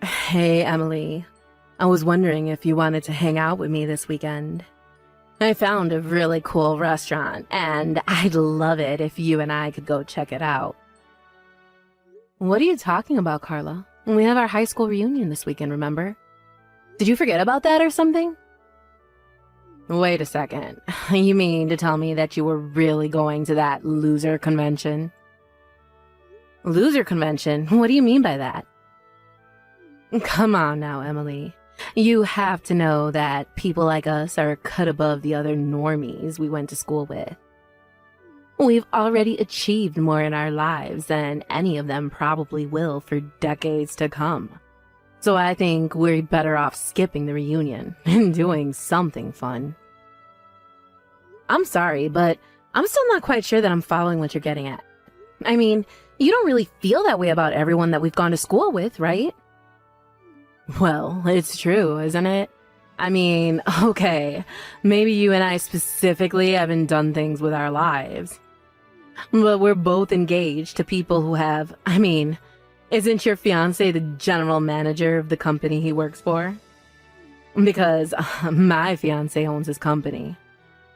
Hey, Emily. I was wondering if you wanted to hang out with me this weekend. I found a really cool restaurant, and I'd love it if you and I could go check it out. What are you talking about, Carla? We have our high school reunion this weekend, remember? Did you forget about that or something? Wait a second. You mean to tell me that you were really going to that loser convention? Loser convention? What do you mean by that? Come on now, Emily. You have to know that people like us are cut above the other normies we went to school with. We've already achieved more in our lives than any of them probably will for decades to come. So I think we're better off skipping the reunion and doing something fun. I'm sorry, but I'm still not quite sure that I'm following what you're getting at. I mean, you don't really feel that way about everyone that we've gone to school with, right? Well, it's true, isn't it? I mean, okay, maybe you and I specifically haven't done things with our lives. But we're both engaged to people who have, isn't your fiancé the general manager of the company he works for? Because my fiancé owns his company.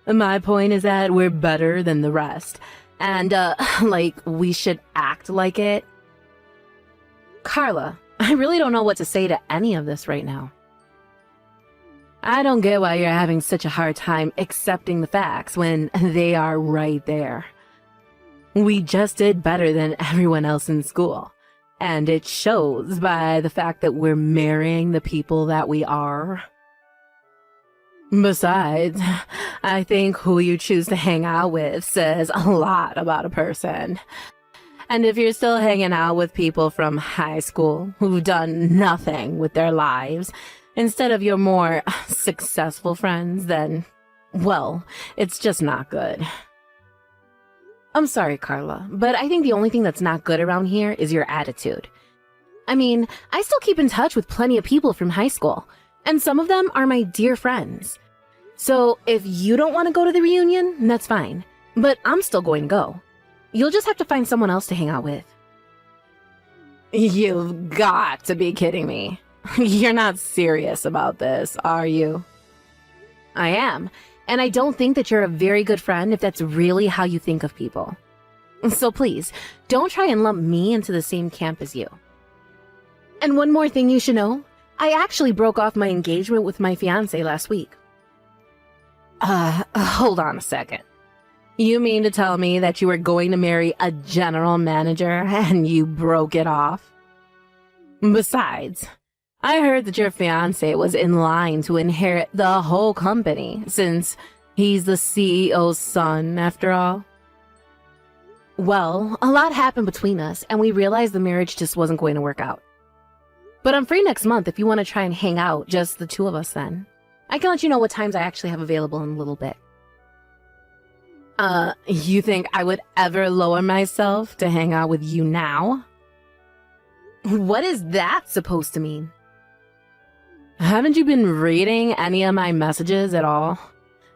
My point is that we're better than the rest. And, we should act like it. Carla, I really don't know what to say to any of this right now. I don't get why you're having such a hard time accepting the facts when they are right there. We just did better than everyone else in school. And it shows by the fact that we're marrying the people that we are. Besides, I think who you choose to hang out with says a lot about a person. And if you're still hanging out with people from high school who've done nothing with their lives, instead of your more successful friends, then, well, it's just not good. I'm sorry, Carla, but I think the only thing that's not good around here is your attitude. I still keep in touch with plenty of people from high school, and some of them are my dear friends. So if you don't want to go to the reunion, that's fine, but I'm still going to go. You'll just have to find someone else to hang out with. You've got to be kidding me. You're not serious about this, are you? I am, and I don't think that you're a very good friend if that's really how you think of people. So please, don't try and lump me into the same camp as you. And one more thing you should know, I actually broke off my engagement with my fiancé last week. Hold on a second. You mean to tell me that you were going to marry a general manager and you broke it off? Besides, I heard that your fiancé was in line to inherit the whole company since he's the CEO's son, after all. Well, a lot happened between us and we realized the marriage just wasn't going to work out. But I'm free next month if you want to try and hang out, just the two of us then. I can let you know what times I actually have available in a little bit. You think I would ever lower myself to hang out with you now? What is that supposed to mean? Haven't you been reading any of my messages at all?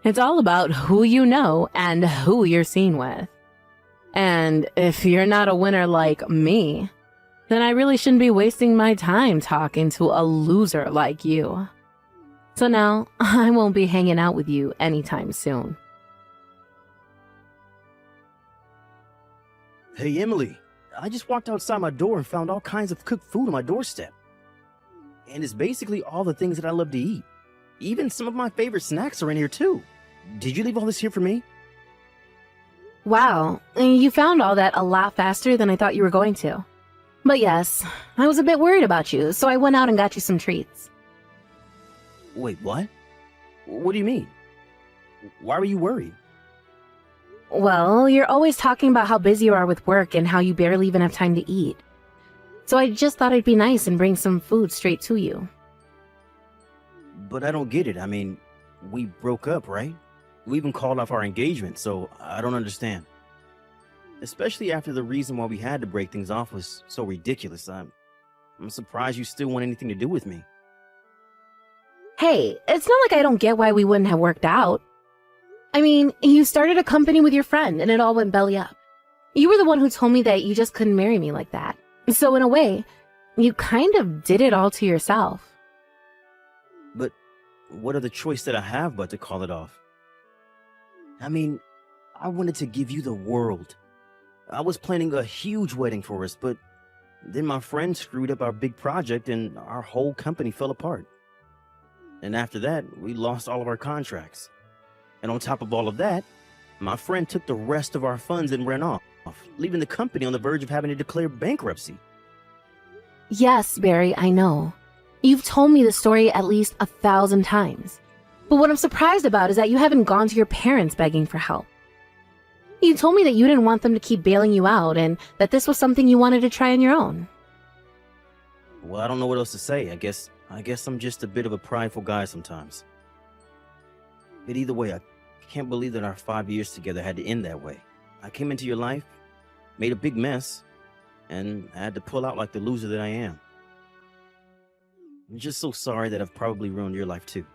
It's all about who you know and who you're seen with. And if you're not a winner like me, then I really shouldn't be wasting my time talking to a loser like you. So now, I won't be hanging out with you anytime soon. Hey, Emily, I just walked outside my door and found all kinds of cooked food on my doorstep. And it's basically all the things that I love to eat. Even some of my favorite snacks are in here too. Did you leave all this here for me? Wow, you found all that a lot faster than I thought you were going to. But yes, I was a bit worried about you, so I went out and got you some treats. Wait, what? What do you mean? Why were you worried? Well, you're always talking about how busy you are with work and how you barely even have time to eat. So I just thought it'd be nice and bring some food straight to you. But I don't get it. We broke up, right? We even called off our engagement, so I don't understand. Especially after the reason why we had to break things off was so ridiculous. I'm surprised you still want anything to do with me. Hey, it's not like I don't get why we wouldn't have worked out. You started a company with your friend and it all went belly up. You were the one who told me that you just couldn't marry me like that. So in a way, You kind of did it all to yourself. But what other choice did I have but to call it off? I mean, I wanted to give you the world. I was planning a huge wedding for us, but then my friend screwed up our big project and our whole company fell apart. And after that, we lost all of our contracts. And on top of all of that, my friend took the rest of our funds and ran off, leaving the company on the verge of having to declare bankruptcy. Yes, Barry, I know. You've told me the story at least 1,000 times. But what I'm surprised about is that you haven't gone to your parents begging for help. You told me that you didn't want them to keep bailing you out and that this was something you wanted to try on your own. Well, I don't know what else to say. I guess I'm just a bit of a prideful guy sometimes. But either way, I can't believe that our 5 years together had to end that way. I came into your life, made a big mess, and I had to pull out like the loser that I am. I'm just so sorry that I've probably ruined your life too.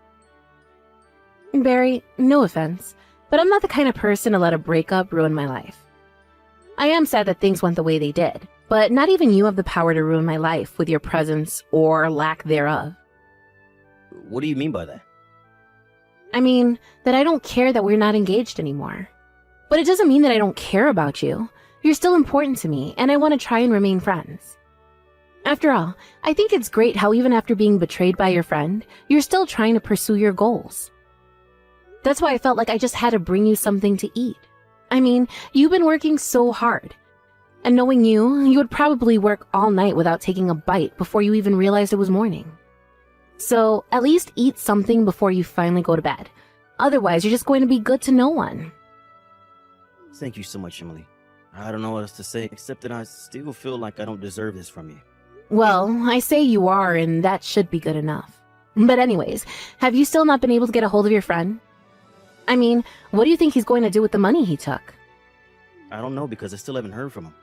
Barry, no offense, but I'm not the kind of person to let a breakup ruin my life. I am sad that things went the way they did, but not even you have the power to ruin my life with your presence or lack thereof. What do you mean by that? I mean, that I don't care that we're not engaged anymore. But it doesn't mean that I don't care about you. You're still important to me, and I want to try and remain friends. After all, I think it's great how even after being betrayed by your friend, you're still trying to pursue your goals. That's why I felt like I just had to bring you something to eat. I mean, you've been working so hard. And knowing you would probably work all night without taking a bite before you even realized it was morning. So, at least eat something before you finally go to bed. Otherwise, you're just going to be good to no one. Thank you so much, Emily. I don't know what else to say, except that I still feel like I don't deserve this from you. Well, I say you are, and that should be good enough. But anyways, have you still not been able to get a hold of your friend? I mean, what do you think he's going to do with the money he took? I don't know because I still haven't heard from him.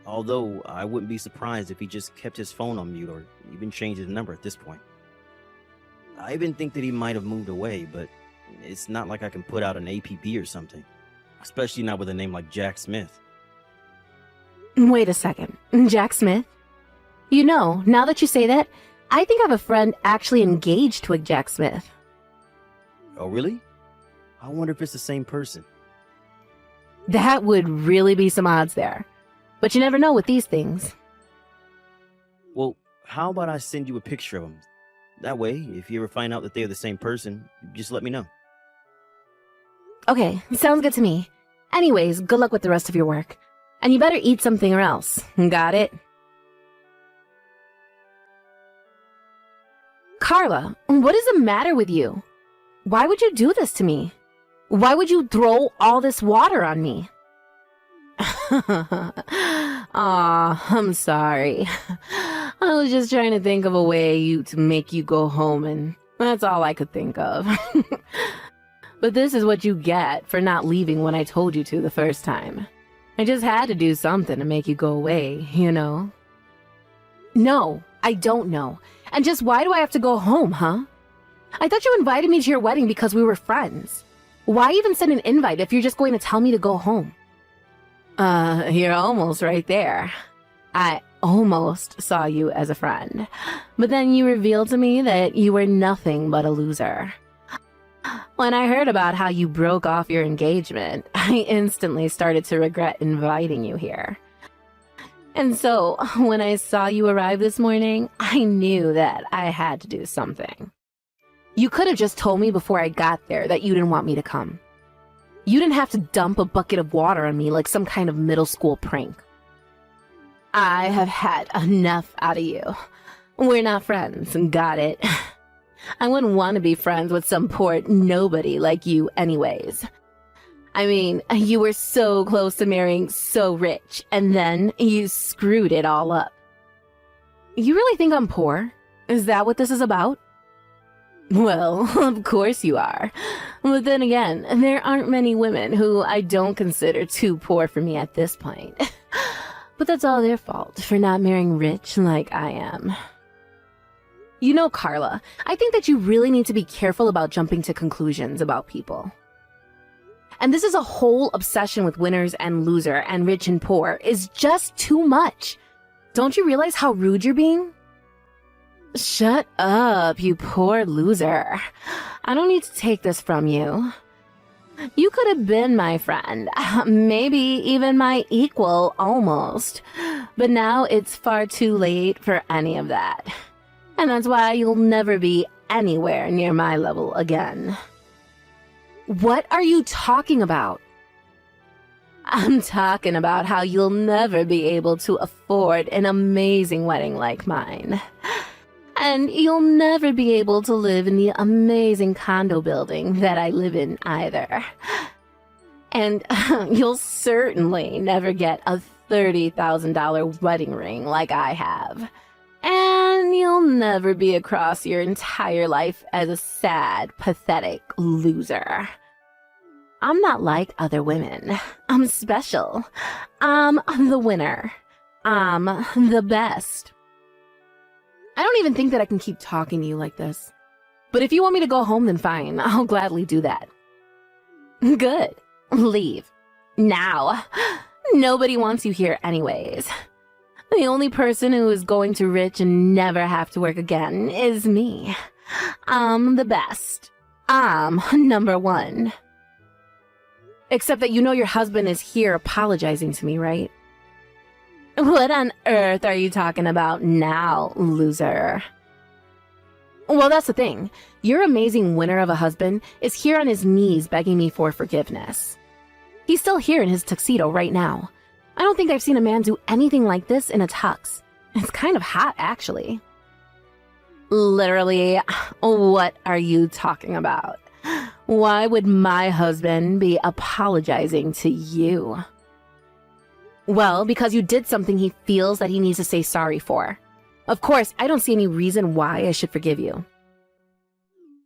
Although, I wouldn't be surprised if he just kept his phone on mute or even changed his number at this point. I even think that he might have moved away, but it's not like I can put out an APB or something. Especially not with a name like Jack Smith. Wait a second. Jack Smith? You know, now that you say that, I think I have a friend actually engaged to a Jack Smith. Oh, really? I wonder if it's the same person. That would really be some odds there. But you never know with these things. Well, how about I send you a picture of them? That way, if you ever find out that they're the same person, just let me know. Okay, sounds good to me. Anyways, good luck with the rest of your work. And you better eat something or else. Got it? Carla, what is the matter with you? Why would you do this to me? Why would you throw all this water on me? Aw, I'm sorry. I was just trying to think of a way to make you go home, and that's all I could think of. But this is what you get for not leaving when I told you to the first time. I just had to do something to make you go away, you know? No, I don't know. And just why do I have to go home, huh? I thought you invited me to your wedding because we were friends. Why even send an invite if you're just going to tell me to go home? You're almost right there. I almost saw you as a friend. But then you revealed to me that you were nothing but a loser. When I heard about how you broke off your engagement, I instantly started to regret inviting you here. And so, when I saw you arrive this morning, I knew that I had to do something. You could have just told me before I got there that you didn't want me to come. You didn't have to dump a bucket of water on me like some kind of middle school prank. I have had enough out of you. We're not friends, got it? I wouldn't want to be friends with some poor nobody like you anyways. I mean, you were so close to marrying so rich, and then you screwed it all up. You really think I'm poor? Is that what this is about? Well, of course you are. But then again, there aren't many women who I don't consider too poor for me at this point. But that's all their fault for not marrying rich like I am. You know, Carla, I think that you really need to be careful about jumping to conclusions about people. And this is a whole obsession with winners and loser and rich and poor is just too much. Don't you realize how rude you're being? Shut up, you poor loser. I don't need to take this from you. You could have been my friend, maybe even my equal almost. But now it's far too late for any of that. And that's why you'll never be anywhere near my level again. What are you talking about? I'm talking about how you'll never be able to afford an amazing wedding like mine. And you'll never be able to live in the amazing condo building that I live in either. And you'll certainly never get a $30,000 wedding ring like I have. And you'll never be across your entire life as a sad, pathetic loser. I'm not like other women. I'm special. I'm the winner. I'm the best. I don't even think that I can keep talking to you like this. But if you want me to go home, then fine. I'll gladly do that. Good. Leave. Now. Nobody wants you here anyways. The only person who is going to rich and never have to work again is me. I'm the best. I'm number one. Except that you know your husband is here apologizing to me, right? What on earth are you talking about now, loser? Well, that's the thing. Your amazing winner of a husband is here on his knees begging me for forgiveness. He's still here in his tuxedo right now. I don't think I've seen a man do anything like this in a tux. It's kind of hot, actually. Literally, what are you talking about? Why would my husband be apologizing to you? Well, because you did something he feels that he needs to say sorry for. Of course, I don't see any reason why I should forgive you.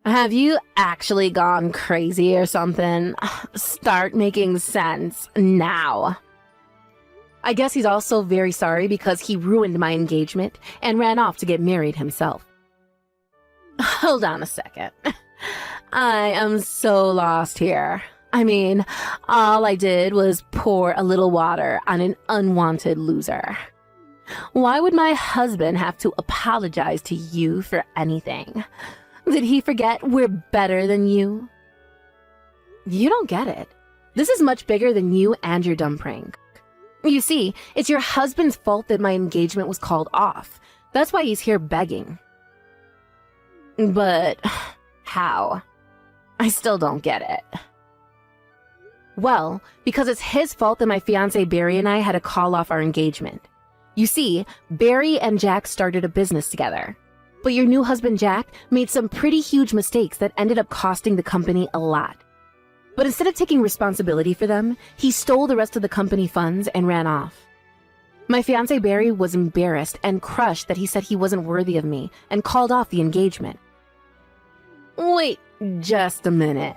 Have you actually gone crazy or something? Start making sense now. I guess he's also very sorry because he ruined my engagement and ran off to get married himself. Hold on a second. I am so lost here. I mean, all I did was pour a little water on an unwanted loser. Why would my husband have to apologize to you for anything? Did he forget we're better than you? You don't get it. This is much bigger than you and your dumb prank. You see, it's your husband's fault that my engagement was called off. That's why he's here begging. But how? I still don't get it. Well, because it's his fault that my fiance Barry and I had to call off our engagement. You see, Barry and Jack started a business together. But your new husband Jack made some pretty huge mistakes that ended up costing the company a lot. But instead of taking responsibility for them, he stole the rest of the company funds and ran off. My fiance Barry was embarrassed and crushed that he said he wasn't worthy of me and called off the engagement. Wait just a minute.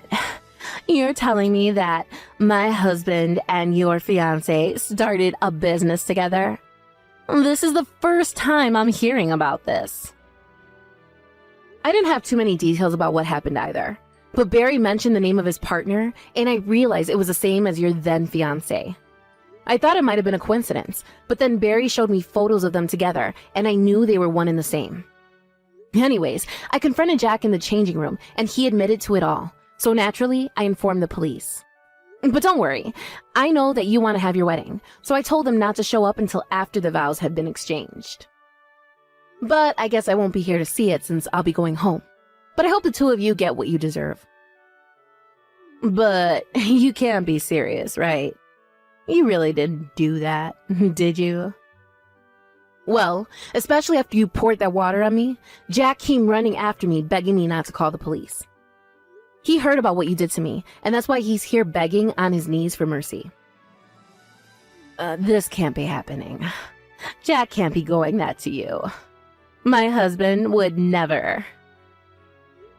You're telling me that my husband and your fiancé started a business together? This is the first time I'm hearing about this. I didn't have too many details about what happened either, but Barry mentioned the name of his partner, and I realized it was the same as your then fiancé. I thought it might have been a coincidence, but then Barry showed me photos of them together, and I knew they were one and the same. Anyways, I confronted Jack in the changing room, and he admitted to it all. So naturally, I informed the police. But don't worry, I know that you want to have your wedding, so I told them not to show up until after the vows had been exchanged. But I guess I won't be here to see it since I'll be going home. But I hope the two of you get what you deserve. But you can't be serious, right? You really didn't do that, did you? Well, especially after you poured that water on me, Jack came running after me, begging me not to call the police. He heard about what you did to me, and that's why he's here begging on his knees for mercy. This can't be happening. Jack can't be going that to you. My husband would never.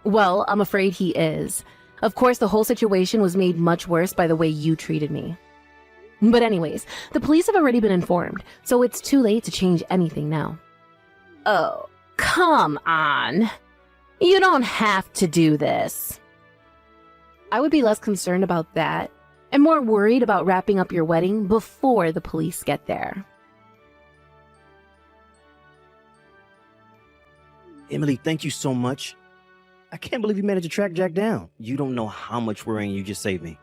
Well, I'm afraid he is. Of course, the whole situation was made much worse by the way you treated me. But anyways, the police have already been informed, so it's too late to change anything now. Oh, come on. You don't have to do this. I would be less concerned about that and more worried about wrapping up your wedding before the police get there. Emily, thank you so much. I can't believe you managed to track Jack down. You don't know how much worrying you just saved me.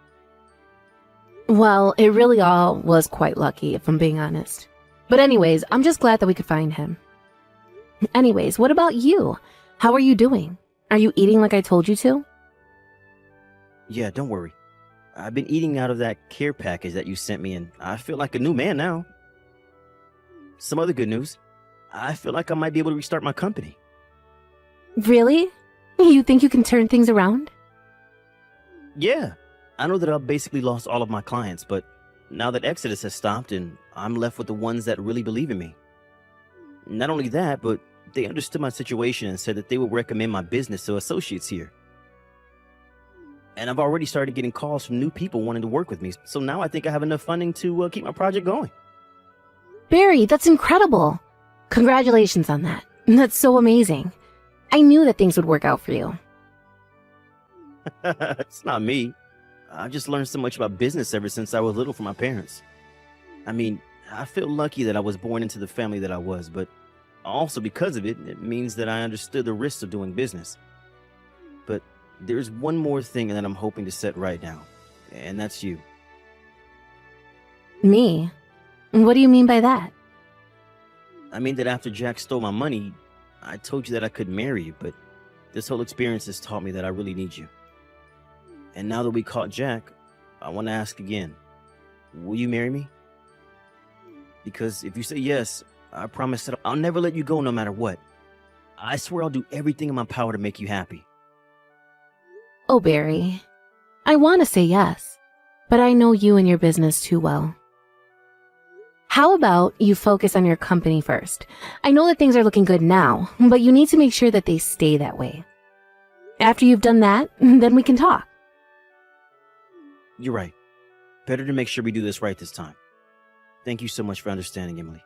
Well, it really all was quite lucky, if I'm being honest. But anyways, I'm just glad that we could find him. Anyways, what about you? How are you doing? Are you eating like I told you to? Yeah, don't worry. I've been eating out of that care package that you sent me, and I feel like a new man now. Some other good news. I feel like I might be able to restart my company. Really? You think you can turn things around? Yeah, I know that I've basically lost all of my clients, but now that Exodus has stopped and I'm left with the ones that really believe in me. Not only that, but they understood my situation and said that they would recommend my business to associates here. And I've already started getting calls from new people wanting to work with me, so now I think I have enough funding to keep my project going. Barry, that's incredible. Congratulations on that. That's so amazing. I knew that things would work out for you. It's not me. I've just learned so much about business ever since I was little from my parents. I mean, I feel lucky that I was born into the family that I was, but also because of it, it means that I understood the risks of doing business. But there's one more thing that I'm hoping to set right now, and that's you. Me? What do you mean by that? I mean that after Jack stole my money, I told you that I could marry you, but this whole experience has taught me that I really need you. And now that we caught Jack, I want to ask again, will you marry me? Because if you say yes, I promise that I'll never let you go no matter what. I swear I'll do everything in my power to make you happy. Oh, Barry. I want to say yes, but I know you and your business too well. How about you focus on your company first? I know that things are looking good now, but you need to make sure that they stay that way. After you've done that, then we can talk. You're right. Better to make sure we do this right this time. Thank you so much for understanding, Emily.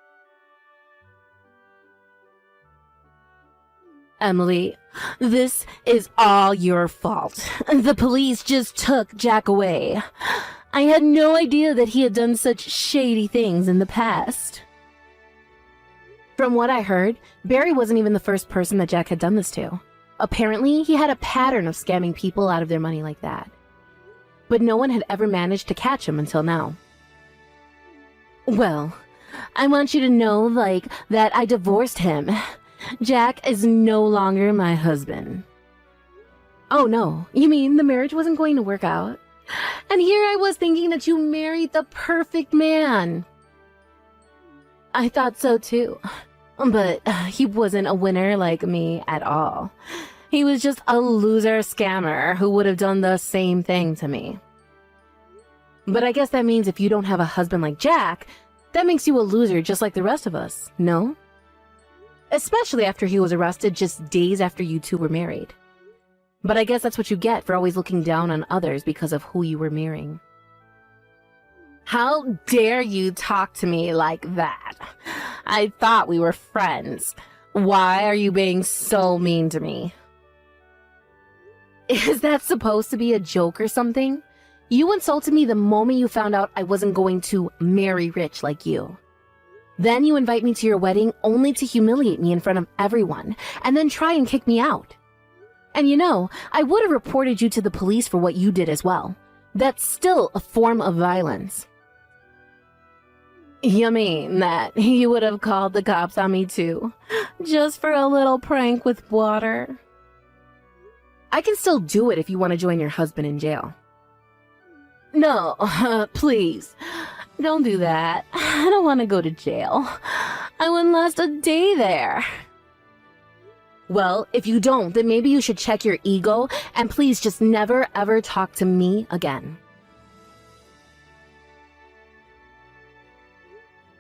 Emily, this is all your fault. The police just took Jack away. I had no idea that he had done such shady things in the past. From what I heard, Barry wasn't even the first person that Jack had done this to. Apparently, he had a pattern of scamming people out of their money like that. But no one had ever managed to catch him until now. Well, I want you to know, that I divorced him. Jack is no longer my husband. Oh no, you mean the marriage wasn't going to work out? And here I was thinking that you married the perfect man. I thought so too. But he wasn't a winner like me at all. He was just a loser scammer who would have done the same thing to me. But I guess that means if you don't have a husband like Jack, that makes you a loser just like the rest of us, no? Especially after he was arrested just days after you two were married. But I guess that's what you get for always looking down on others because of who you were marrying. How dare you talk to me like that? I thought we were friends. Why are you being so mean to me? Is that supposed to be a joke or something? You insulted me the moment you found out I wasn't going to marry rich like you. Then you invite me to your wedding only to humiliate me in front of everyone, and then try and kick me out. And you know, I would have reported you to the police for what you did as well. That's still a form of violence. You mean that you would have called the cops on me too, just for a little prank with water? I can still do it if you want to join your husband in jail. No, please, don't do that. I don't want to go to jail. I wouldn't last a day there. Well, if you don't, then maybe you should check your ego and please just never ever talk to me again.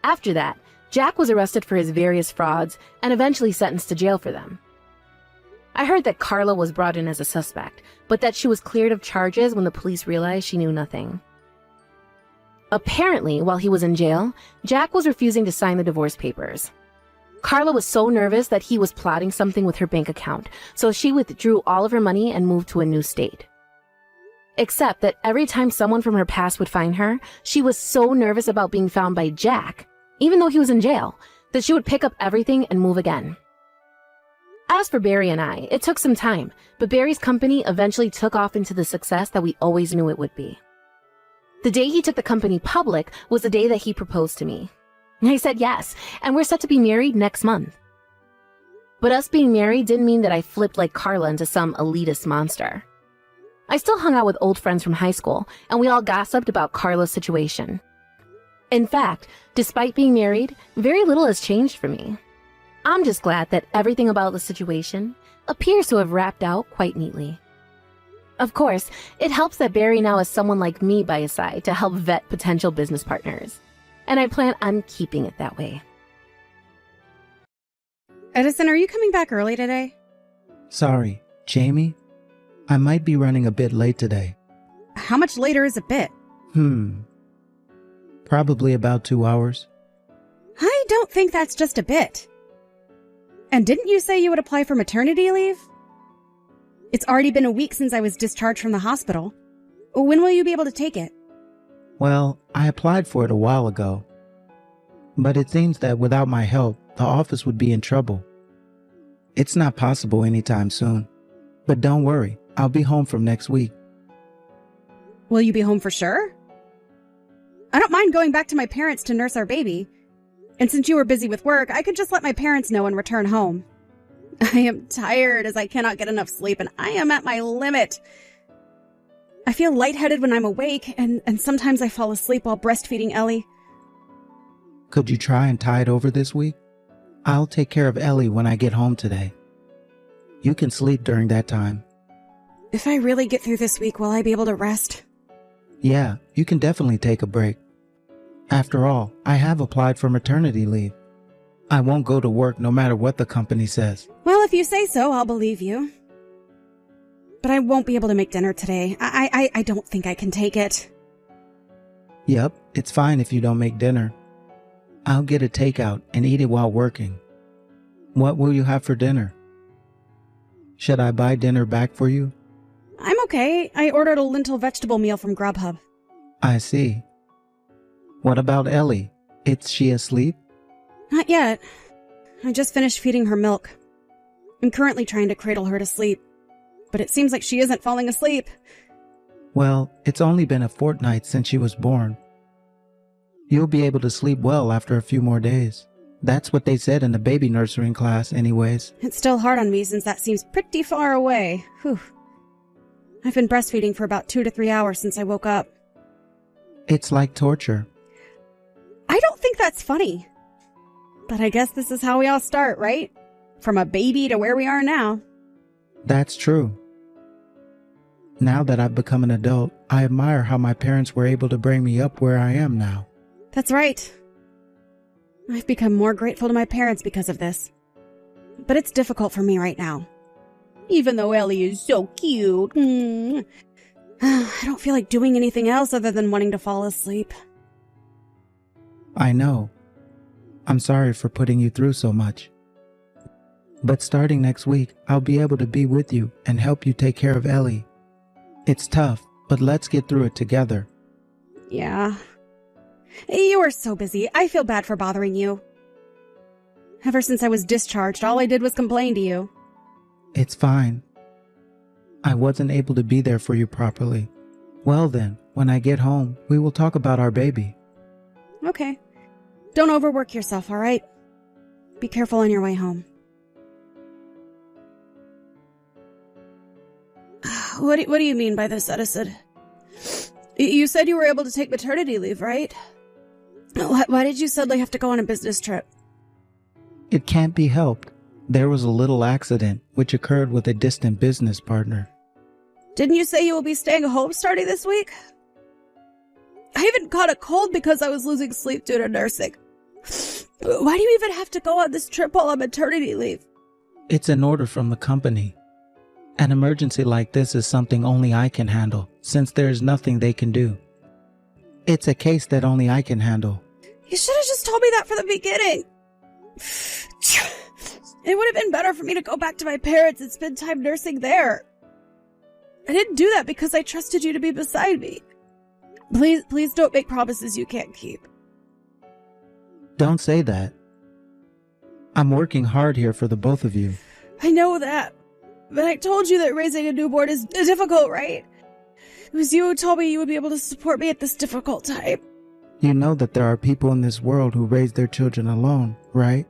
After that, Jack was arrested for his various frauds and eventually sentenced to jail for them. I heard that Carla was brought in as a suspect, but that she was cleared of charges when the police realized she knew nothing. Apparently, while he was in jail, Jack was refusing to sign the divorce papers. Carla was so nervous that he was plotting something with her bank account, so she withdrew all of her money and moved to a new state. Except that every time someone from her past would find her, she was so nervous about being found by Jack, even though he was in jail, that she would pick up everything and move again. As for Barry and I, it took some time, but Barry's company eventually took off into the success that we always knew it would be. The day he took the company public was the day that he proposed to me. I said yes, and we're set to be married next month. But us being married didn't mean that I flipped like Carla into some elitist monster. I still hung out with old friends from high school, and we all gossiped about Carla's situation. In fact, despite being married, very little has changed for me. I'm just glad that everything about the situation appears to have wrapped out quite neatly. Of course, it helps that Barry now has someone like me by his side to help vet potential business partners, and I plan on keeping it that way. Edison, are you coming back early today? Sorry, Jamie? I might be running a bit late today. How much later is a bit? Probably about 2 hours. I don't think that's just a bit. And didn't you say you would apply for maternity leave? It's already been a week since I was discharged from the hospital. When will you be able to take it? Well, I applied for it a while ago. But it seems that without my help, the office would be in trouble. It's not possible anytime soon. But don't worry, I'll be home from next week. Will you be home for sure? I don't mind going back to my parents to nurse our baby. And since you were busy with work, I could just let my parents know and return home. I am tired as I cannot get enough sleep and I am at my limit. I feel lightheaded when I'm awake and sometimes I fall asleep while breastfeeding Ellie. Could you try and tide over this week? I'll take care of Ellie when I get home today. You can sleep during that time. If I really get through this week, will I be able to rest? Yeah, you can definitely take a break. After all, I have applied for maternity leave. I won't go to work no matter what the company says. Well, if you say so, I'll believe you. But I won't be able to make dinner today. I don't think I can take it. Yep, it's fine if you don't make dinner. I'll get a takeout and eat it while working. What will you have for dinner? Should I buy dinner back for you? I'm okay. I ordered a lentil vegetable meal from Grubhub. I see. What about Ellie? Is she asleep? Not yet. I just finished feeding her milk. I'm currently trying to cradle her to sleep, but it seems like she isn't falling asleep. Well, it's only been a fortnight since she was born. You'll be able to sleep well after a few more days. That's what they said in the baby nursing class anyways. It's still hard on me since that seems pretty far away. Whew. I've been breastfeeding for about 2 to 3 hours since I woke up. It's like torture. I don't think that's funny. But I guess this is how we all start, right? From a baby to where we are now. That's true. Now that I've become an adult, I admire how my parents were able to bring me up where I am now. That's right. I've become more grateful to my parents because of this. But it's difficult for me right now. Even though Ellie is so cute. I don't feel like doing anything else other than wanting to fall asleep. I know. I'm sorry for putting you through so much. But starting next week, I'll be able to be with you and help you take care of Ellie. It's tough, but let's get through it together. Yeah. You are so busy. I feel bad for bothering you. Ever since I was discharged, all I did was complain to you. It's fine. I wasn't able to be there for you properly. Well then, when I get home, we will talk about our baby. Okay. Don't overwork yourself, all right? Be careful on your way home. What do you mean by this, Edison? You said you were able to take maternity leave, right? Why did you suddenly have to go on a business trip? It can't be helped. There was a little accident which occurred with a distant business partner. Didn't you say you will be staying home starting this week? I even caught a cold because I was losing sleep due to nursing. Why do you even have to go on this trip while on maternity leave? It's an order from the company. An emergency like this is something only I can handle, since there is nothing they can do. It's a case that only I can handle. You should have just told me that from the beginning. It would have been better for me to go back to my parents and spend time nursing there. I didn't do that because I trusted you to be beside me. Please don't make promises you can't keep. Don't say that. I'm working hard here for the both of you. I know that, but I told you that raising a newborn is difficult, right? It was you who told me you would be able to support me at this difficult time. You know that there are people in this world who raise their children alone, right?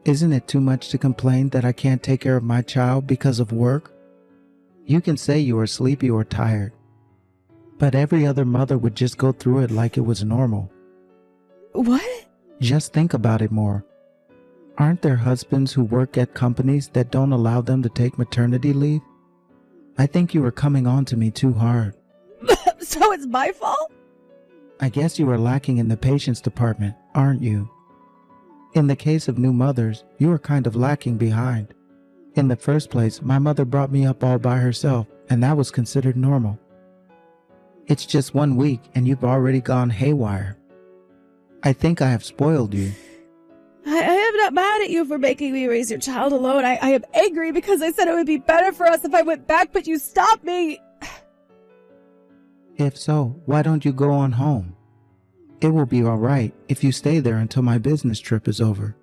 Isn't it too much to complain that I can't take care of my child because of work? You can say you are sleepy or tired, but every other mother would just go through it like it was normal. What? Just think about it more. Aren't there husbands who work at companies that don't allow them to take maternity leave? I think you are coming on to me too hard. So it's my fault? I guess you are lacking in the patience department, aren't you? In the case of new mothers, you are kind of lacking behind. In the first place, my mother brought me up all by herself, and that was considered normal. It's just 1 week, and you've already gone haywire. I think I have spoiled you. I am not mad at you for making me raise your child alone. I am angry because I said it would be better for us if I went back, but you stopped me. If so, why don't you go on home? It will be all right if you stay there until my business trip is over.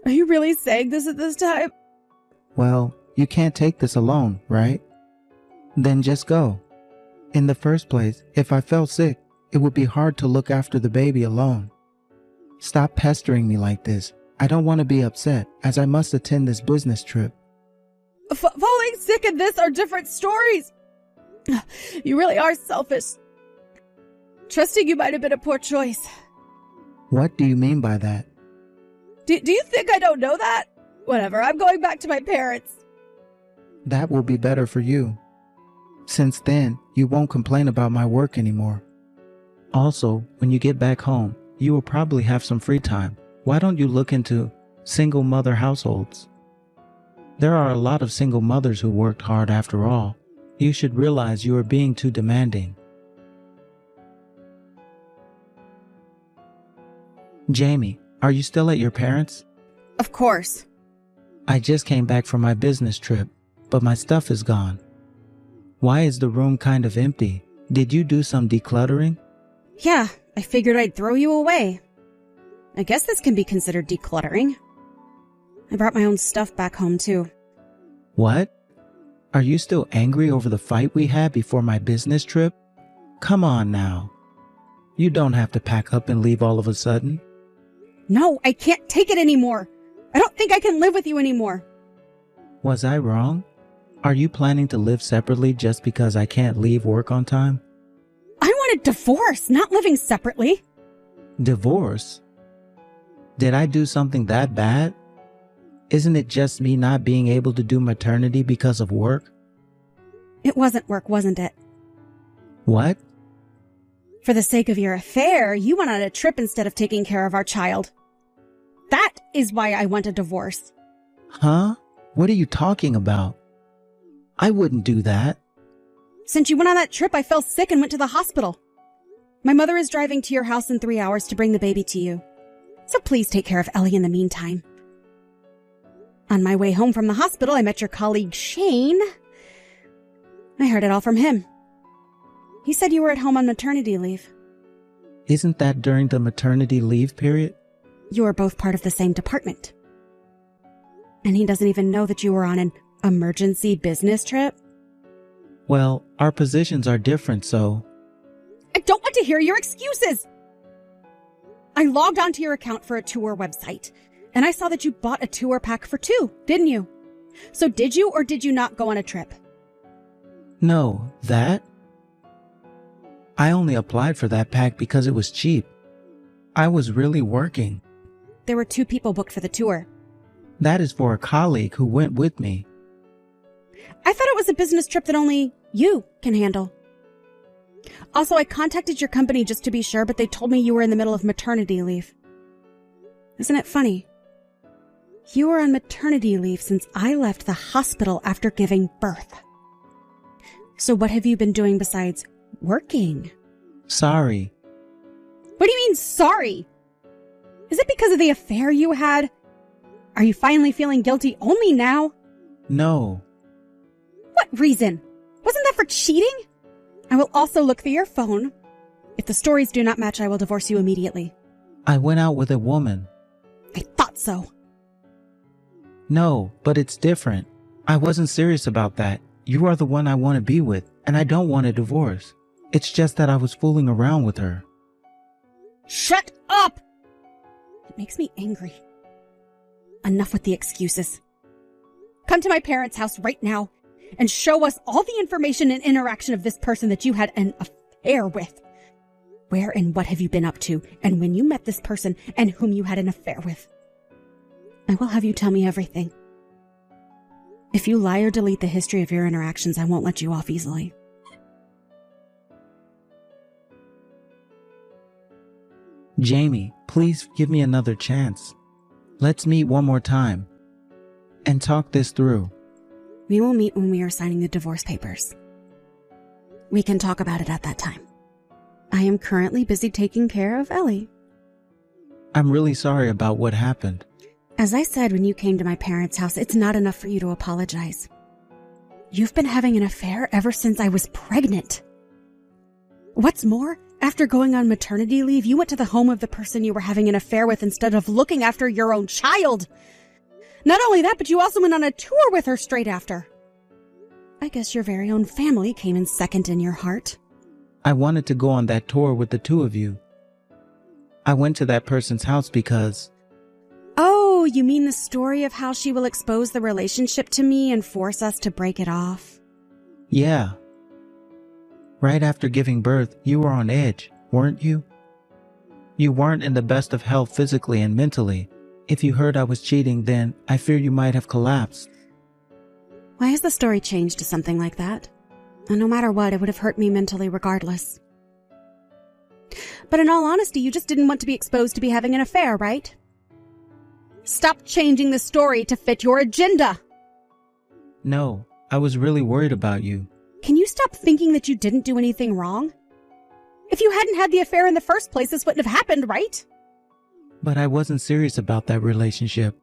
Are you really saying this at this time? Well, you can't take this alone, right? Then just go. In the first place, if I fell sick, it would be hard to look after the baby alone. Stop pestering me like this. I don't want to be upset, as I must attend this business trip. Falling sick and this are different stories. You really are selfish. Trusting you might have been a poor choice. What do you mean by that? Do you think I don't know that? Whatever, I'm going back to my parents. That will be better for you. Since then, you won't complain about my work anymore. Also, when you get back home, you will probably have some free time. Why don't you look into single mother households? There are a lot of single mothers who worked hard after all. You should realize you are being too demanding. Jamie, are you still at your parents'? Of course. I just came back from my business trip, but my stuff is gone. Why is the room kind of empty? Did you do some decluttering? Yeah, I figured I'd throw you away. I guess this can be considered decluttering. I brought my own stuff back home too. What? Are you still angry over the fight we had before my business trip? Come on now. You don't have to pack up and leave all of a sudden. No, I can't take it anymore. I don't think I can live with you anymore. Was I wrong? Are you planning to live separately just because I can't leave work on time? I want a divorce, not living separately. Divorce? Did I do something that bad? Isn't it just me not being able to do maternity because of work? It wasn't work, wasn't it? What? For the sake of your affair, you went on a trip instead of taking care of our child. That is why I want a divorce. Huh? What are you talking about? I wouldn't do that. Since you went on that trip, I fell sick and went to the hospital. My mother is driving to your house in 3 hours to bring the baby to you. So please take care of Ellie in the meantime. On my way home from the hospital, I met your colleague Shane. I heard it all from him. He said you were at home on maternity leave. Isn't that during the maternity leave period? You are both part of the same department. And he doesn't even know that you were on an emergency business trip? Well, our positions are different, so... I don't want to hear your excuses! I logged onto your account for a tour website, and I saw that you bought a tour pack for 2, didn't you? So did you or did you not go on a trip? No, that? I only applied for that pack because it was cheap. I was really working. There were 2 people booked for the tour. That is for a colleague who went with me. I thought it was a business trip that only you can handle. Also, I contacted your company just to be sure, but they told me you were in the middle of maternity leave. Isn't it funny? You were on maternity leave since I left the hospital after giving birth. So what have you been doing besides working? Sorry. What do you mean, sorry? Is it because of the affair you had? Are you finally feeling guilty only now? No. What reason? Wasn't that for cheating? I will also look through your phone. If the stories do not match, I will divorce you immediately. I went out with a woman. I thought so. No, but it's different. I wasn't serious about that. You are the one I want to be with, and I don't want a divorce. It's just that I was fooling around with her. Shut up! It makes me angry. Enough with the excuses. Come to my parents' house right now and show us all the information and interaction of this person that you had an affair with. Where and what have you been up to, and when you met this person and whom you had an affair with? I will have you tell me everything. If you lie or delete the history of your interactions, I won't let you off easily. Jamie, please give me another chance. Let's meet one more time and talk this through. We will meet when we are signing the divorce papers. We can talk about it at that time. I am currently busy taking care of Ellie. I'm really sorry about what happened. As I said when you came to my parents' house, it's not enough for you to apologize. You've been having an affair ever since I was pregnant. What's more, after going on maternity leave, you went to the home of the person you were having an affair with instead of looking after your own child. Not only that, but you also went on a tour with her straight after. I guess your very own family came in second in your heart. I wanted to go on that tour with the two of you. I went to that person's house because... Oh, you mean the story of how she will expose the relationship to me and force us to break it off? Yeah. Right after giving birth, you were on edge, weren't you? You weren't in the best of health physically and mentally. If you heard I was cheating, then I fear you might have collapsed. Why has the story changed to something like that? And no matter what, it would have hurt me mentally regardless. But in all honesty, you just didn't want to be exposed to be having an affair, right? Stop changing the story to fit your agenda. No, I was really worried about you. Can you stop thinking that you didn't do anything wrong? If you hadn't had the affair in the first place, this wouldn't have happened, right? But I wasn't serious about that relationship.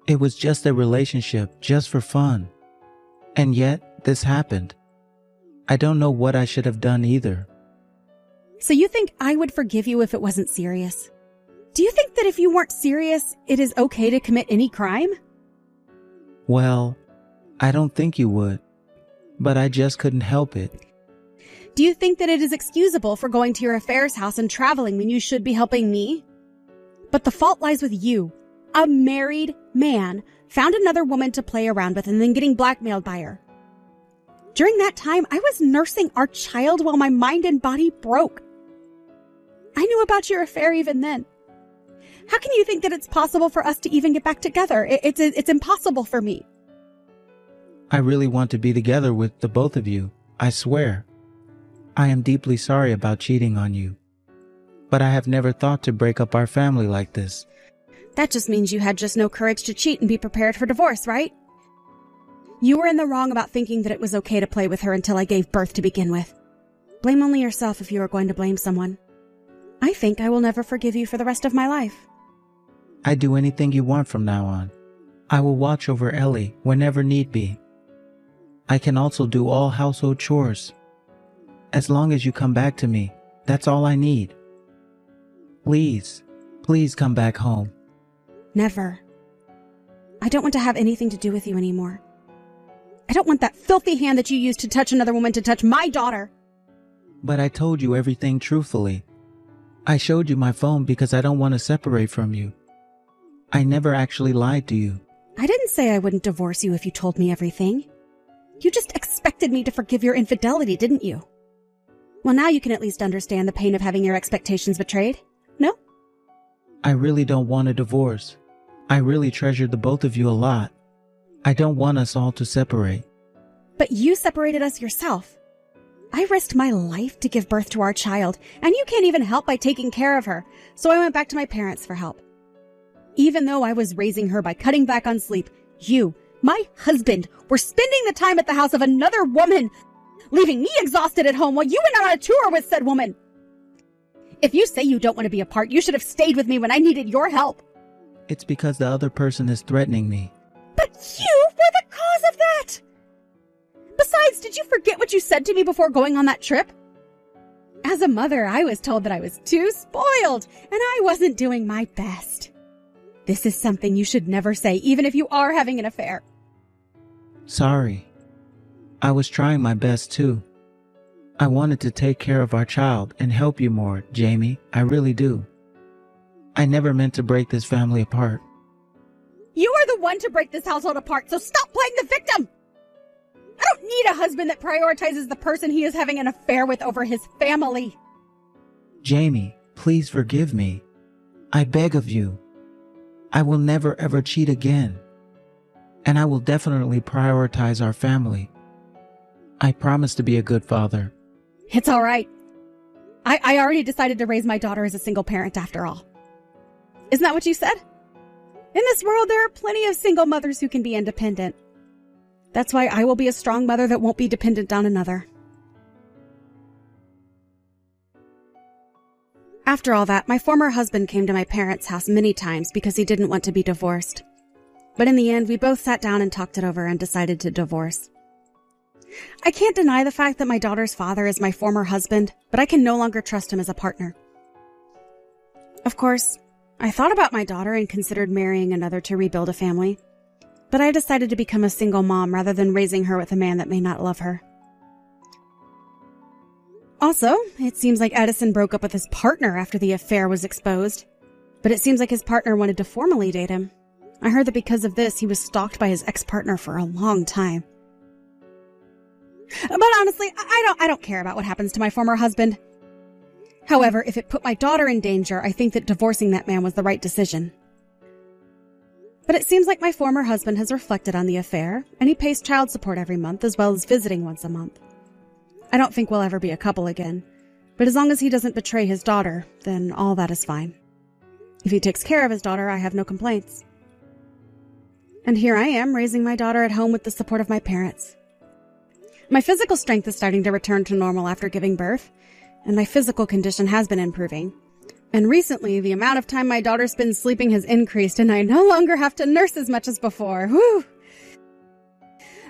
It was just a relationship, just for fun. And yet, this happened. I don't know what I should have done either. So you think I would forgive you if it wasn't serious? Do you think that if you weren't serious, it is okay to commit any crime? Well, I don't think you would. But I just couldn't help it. Do you think that it is excusable for going to your affairs house and traveling when you should be helping me? But the fault lies with you. A married man found another woman to play around with and then getting blackmailed by her. During that time, I was nursing our child while my mind and body broke. I knew about your affair even then. How can you think that it's possible for us to even get back together? It's impossible for me. I really want to be together with the both of you, I swear. I am deeply sorry about cheating on you. But I have never thought to break up our family like this. That just means you had just no courage to cheat and be prepared for divorce, right? You were in the wrong about thinking that it was okay to play with her until I gave birth to begin with. Blame only yourself if you are going to blame someone. I think I will never forgive you for the rest of my life. I'd do anything you want from now on. I will watch over Ellie whenever need be. I can also do all household chores. As long as you come back to me, that's all I need. Please, please come back home. Never. I don't want to have anything to do with you anymore. I don't want that filthy hand that you used to touch another woman to touch my daughter. But I told you everything truthfully. I showed you my phone because I don't want to separate from you. I never actually lied to you. I didn't say I wouldn't divorce you if you told me everything. You just expected me to forgive your infidelity, didn't you? Well, now you can at least understand the pain of having your expectations betrayed, no? I really don't want a divorce. I really treasure the both of you a lot. I don't want us all to separate. But you separated us yourself. I risked my life to give birth to our child, and you can't even help by taking care of her, so I went back to my parents for help. Even though I was raising her by cutting back on sleep, you, my husband, were spending the time at the house of another woman, leaving me exhausted at home while you went on a tour with said woman. If you say you don't want to be apart, you should have stayed with me when I needed your help. It's because the other person is threatening me. But you were the cause of that! Besides, did you forget what you said to me before going on that trip? As a mother, I was told that I was too spoiled, and I wasn't doing my best. This is something you should never say, even if you are having an affair. Sorry. I was trying my best too. I wanted to take care of our child and help you more, Jamie. I really do. I never meant to break this family apart. You are the one to break this household apart, so stop playing the victim! I don't need a husband that prioritizes the person he is having an affair with over his family. Jamie, please forgive me. I beg of you. I will never ever cheat again. And I will definitely prioritize our family. I promise to be a good father. It's all right. I already decided to raise my daughter as a single parent after all. Isn't that what you said? In this world, there are plenty of single mothers who can be independent. That's why I will be a strong mother that won't be dependent on another. After all that, my former husband came to my parents' house many times because he didn't want to be divorced. But in the end, we both sat down and talked it over and decided to divorce. I can't deny the fact that my daughter's father is my former husband, but I can no longer trust him as a partner. Of course, I thought about my daughter and considered marrying another to rebuild a family, but I decided to become a single mom rather than raising her with a man that may not love her. Also, it seems like Edison broke up with his partner after the affair was exposed, but it seems like his partner wanted to formally date him. I heard that because of this, he was stalked by his ex-partner for a long time. But honestly, I don't care about what happens to my former husband. However, if it put my daughter in danger, I think that divorcing that man was the right decision. But it seems like my former husband has reflected on the affair, and he pays child support every month as well as visiting once a month. I don't think we'll ever be a couple again, but as long as he doesn't betray his daughter, then all that is fine. If he takes care of his daughter, I have no complaints. And here I am, raising my daughter at home with the support of my parents. My physical strength is starting to return to normal after giving birth, and my physical condition has been improving. And recently, the amount of time my daughter spends sleeping has increased, and I no longer have to nurse as much as before. Whew!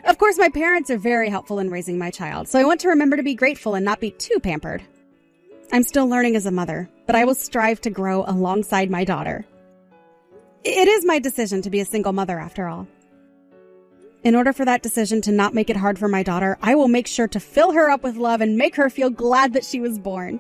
Of course, my parents are very helpful in raising my child, so I want to remember to be grateful and not be too pampered. I'm still learning as a mother, but I will strive to grow alongside my daughter. It is my decision to be a single mother, after all. In order for that decision to not make it hard for my daughter, I will make sure to fill her up with love and make her feel glad that she was born.